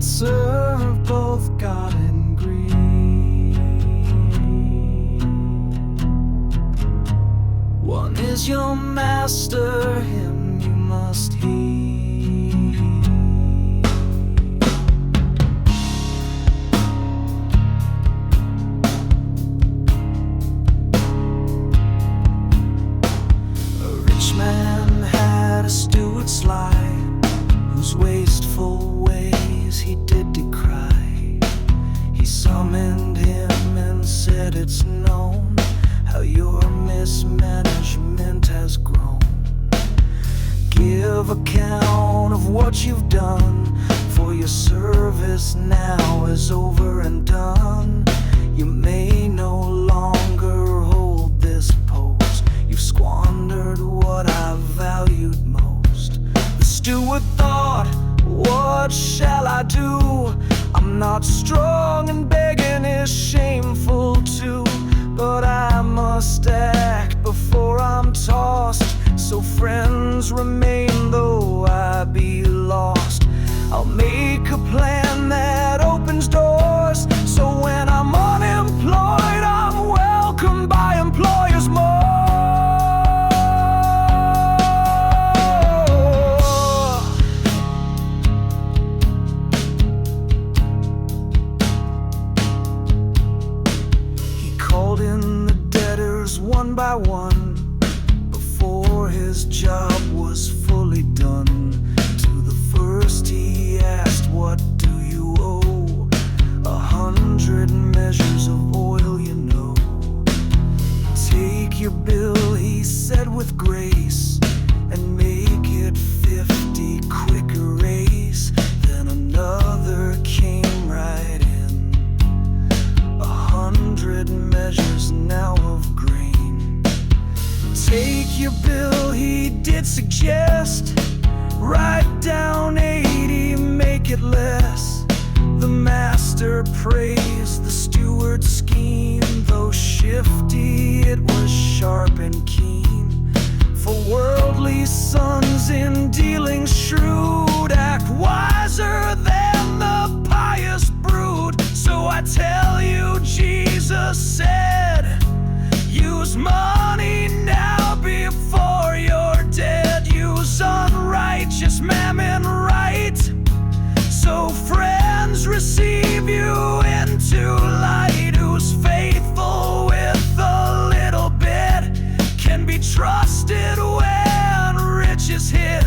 cannot serve both God and greed. One is your master, him you must heed. A rich man had a steward Sly, whose wasteful ways he did decry. He summoned him and said, "It's known how your mismanagement has grown. Give account of what you've done, for your service now is over and done. You may no longer hold this post. You've squandered what I valued most." The steward thought, "What shall I do? I'm not strong and begging is shameful too. But I must act before I'm tossed, so friends remain though I be lost. I'll make a plan that opens doors, so when I'm unemployed I'm welcomed by employers more." Called in the debtors one by one before his job was fully done. To the first he asked, "What do you owe?" 100 measures of oil, you know. "Take your bill," he said with grace, "and make it 50 quick erase." Then another came right in, 100 measures now of grain. "Take your bill," he did suggest, "write down 80, make it less." The master praised the steward's scheme, though shifty it was sharp and keen. For worldly sons in dealing shrewd act wiser than the pious brood. So I tell you, Jesus said, use money now before you're dead. Use unrighteous mammon right, so friends receive you into light. Who's faithful with a little bit can be trusted when riches hit.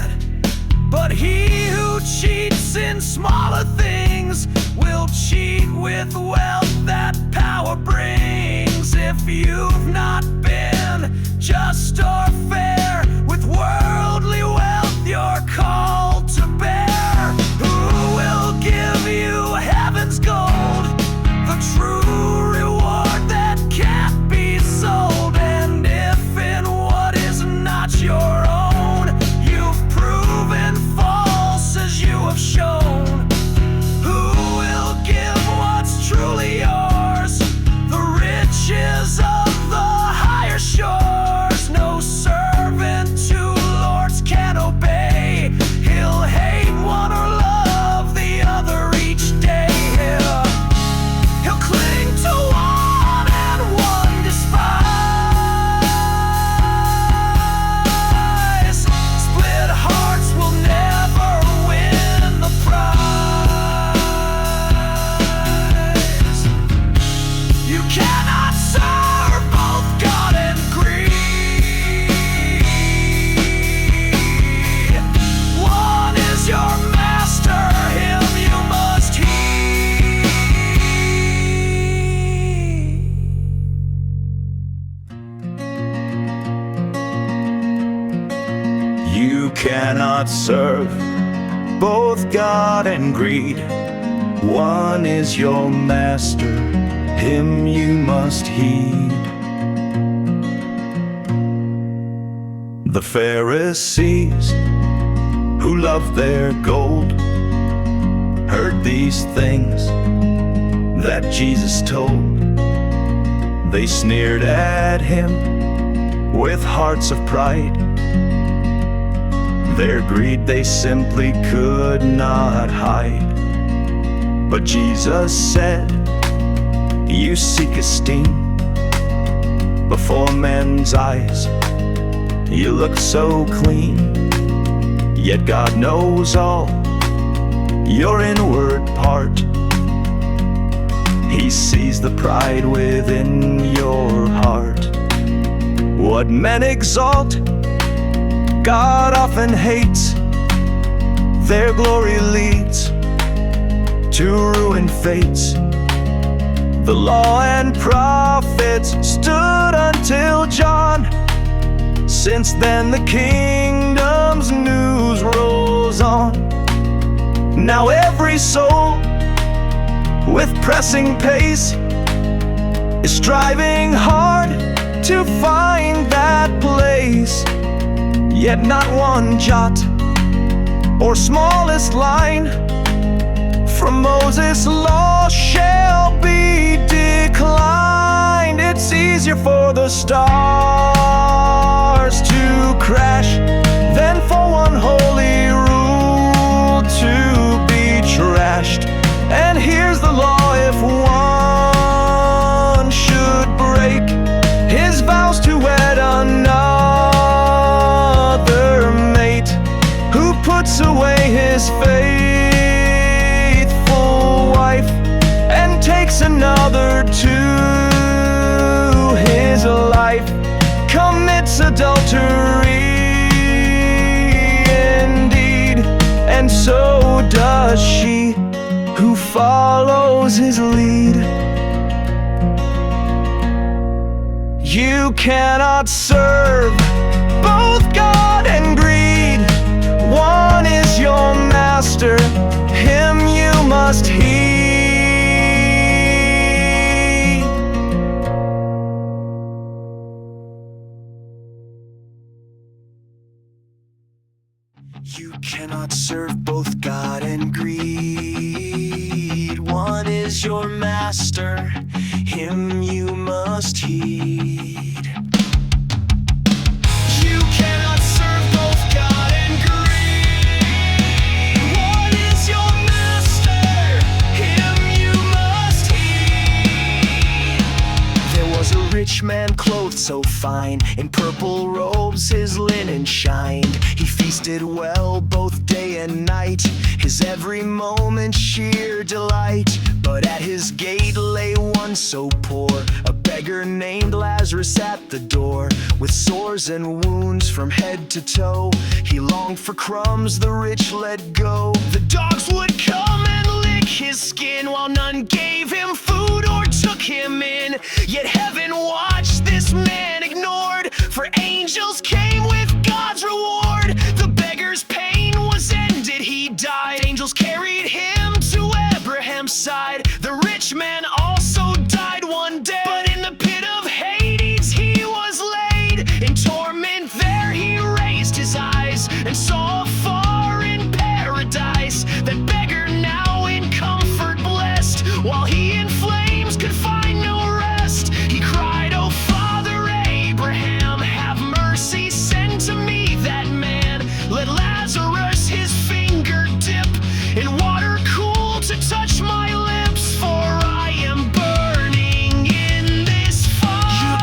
But he who cheats in smaller things will cheat with wealth that power brings. If you've not been just or fair with worldly wealth you're called to bear, who will give you heaven's gold, the true reward that can't be sold? And if in what is not your own you've proven false as you have shown, who will give what's truly yours, the riches of the higher shores? No servant two lords can obey. He'll hate one or love the other each day. He'll cling to one and one despise. Split hearts will never win the prize. You cannot serve both God and greed. One is your master, him you must heed. You cannot serve both God and greed. One is your master, him you must heed. The Pharisees, who loved their gold, heard these things that Jesus told. They sneered at him with hearts of pride. Their greed they simply could not hide. But Jesus said, you seek esteem before men's eyes. You look so clean, yet God knows all your inward part. He sees the pride within your heart. What men exalt, God often hates. Their glory leads to ruined fates. The law and prophets stood until John. Since then the kingdom's news rolls on. Now every soul with pressing pace is striving hard to find that place. Yet not one jot or smallest line from Moses' law shall be declined. It's easier for the stars to crash than for one holy rule to be trashed. And here's the law: if one should break his vows to wed another mate, who puts away his faithful wife and takes another to his life, commits adultery indeed, and so does she who follows his lead. You cannot serve both God and greed. One is your master, him you must heed. You cannot serve both God and greed. One is your master, him you must heed. You cannot serve both God and greed. One is your master, him you must heed. There was a rich man clothed so fine, in purple robes his linen shined. He feasted well both day and night, his every moment sheer delight. But at his gate lay one so poor, a beggar named Lazarus at the door. With sores and wounds from head to toe, he longed for crumbs the rich let go. The dogs would come and lick his skin, while none gave him food or took him in. Yet heaven watched this man ignored, for angels came with God's reward. The beggar's pain was ended, he died. Angels carried him to Abraham's side. The rich man also died one day, but in the pit of Hades he was laid. In torment there he raised his eyes and saw afar in paradise that beggar now in comfort blessed, while he in flames could find no rest. He cried, "Oh Father Abraham, have mercy, send to me that man. Let Lazarus his finger dip in water cool to touch my lips, for I am burning in this fire.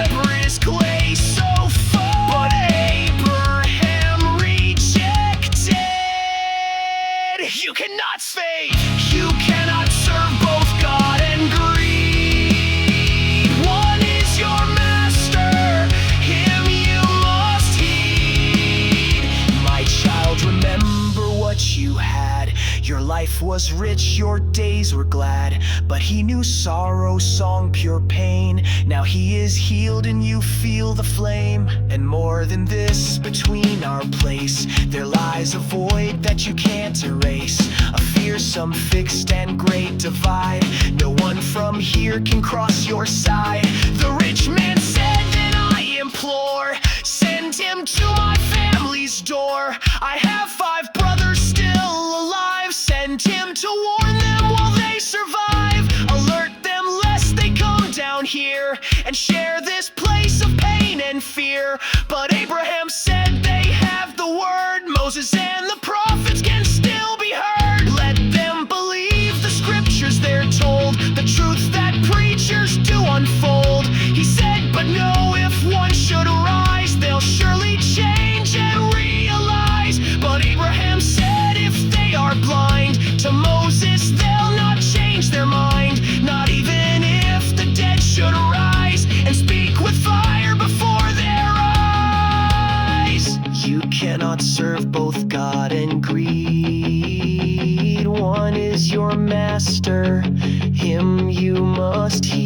Abra's clay so far, but Abraham rejected." You cannot fade, you cannot serve both God and greed. One is your master, him you must heed. My child, remember what you had. Your life was rich, your days were glad, but he knew sorrow, song, pure pain. Now he is healed and you feel the flame. And more than this, between our place there lies a void that you can't erase, a fearsome, fixed and great divide. No one from here can cross your side. The rich man said, "Then I implore, send him to my family's door. I have 5 brothers still alive. Send him to warn them while they survive. Alert them lest they come down here and share this place of pain and fear." But Abraham said, "They have the word. Moses and the prophets can still be heard. Let them believe the scripture Abraham said if they are blind to Moses, they'll not change their mind, not even if the dead should rise and speak with fire before their eyes. You cannot serve both God and greed. One is your master, him you must heed.